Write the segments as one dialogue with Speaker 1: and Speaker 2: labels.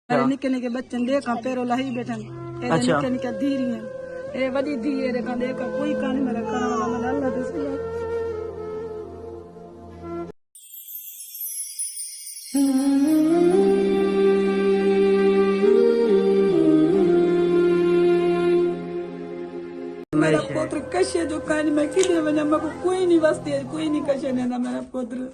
Speaker 1: अरे निके निके बच्चन देखा पेरो लही बैठन ए निके निके धीरी है ए वडी धी रे का देखा कोई कान मेरा करने वाला मला अल्लाह दे सिवा मेरा पुत्र कशे जो कान में किले वने मको कोई नहीं वास्ते कोई नहीं कशे ने ना मेरा पुत्र।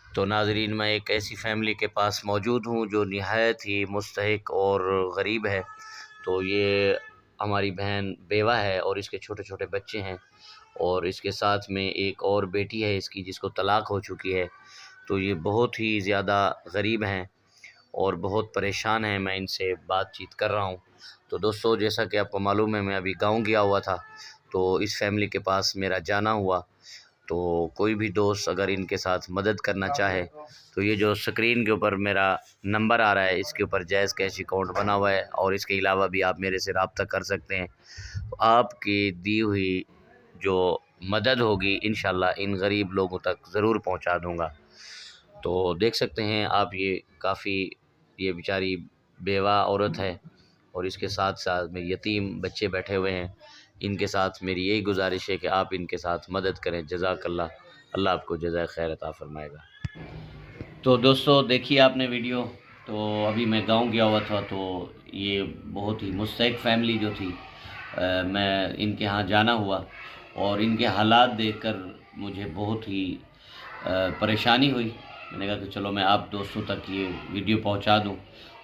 Speaker 2: तो नाज़रीन, मैं एक ऐसी फ़ैमिली के पास मौजूद हूँ जो निहायत ही मुस्तहिक और गरीब है। तो ये हमारी बहन बेवा है और इसके छोटे छोटे बच्चे हैं और इसके साथ में एक और बेटी है इसकी जिसको तलाक़ हो चुकी है। तो ये बहुत ही ज़्यादा गरीब हैं और बहुत परेशान हैं। मैं इनसे बातचीत कर रहा हूँ। तो दोस्तों, जैसा कि आपको मालूम है, मैं अभी गाँव गया हुआ था, तो इस फैमिली के पास मेरा जाना हुआ। तो कोई भी दोस्त अगर इनके साथ मदद करना चाहे तो ये जो स्क्रीन के ऊपर मेरा नंबर आ रहा है, इसके ऊपर जायज़ कैश अकाउंट बना हुआ है और इसके अलावा भी आप मेरे से रब्ता कर सकते हैं। तो आपकी दी हुई जो मदद होगी इंशाल्लाह इन गरीब लोगों तक ज़रूर पहुंचा दूंगा। तो देख सकते हैं आप, ये बेचारी बेवा औरत है और इसके साथ साथ में यतीम बच्चे बैठे हुए हैं। इनके साथ मेरी यही गुजारिश है कि आप इनके साथ मदद करें। जज़ाकल्लाह, अल्लाह आपको जज़ाए खैर अता फरमाएगा। तो दोस्तों, देखिए आपने वीडियो। तो अभी मैं गांव गया हुआ था, तो ये बहुत ही मुस्तहिक फैमिली जो थी, मैं इनके यहाँ जाना हुआ और इनके हालात देखकर मुझे बहुत ही परेशानी हुई। मैंने कहा कि चलो मैं आप दोस्तों तक ये वीडियो पहुंचा दूं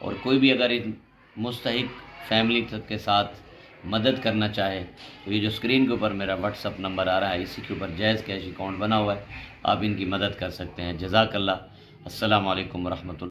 Speaker 2: और कोई भी अगर इन मुस्तहिक फैमिली के साथ मदद करना चाहे तो ये जो स्क्रीन के ऊपर मेरा व्हाट्सअप नंबर आ रहा है, इसी के ऊपर जायज़ कैश अकाउंट बना हुआ है, आप इनकी मदद कर सकते हैं। जज़ाकल्लाह। अस्सलामु अलैकुम रहमतुल्लाह।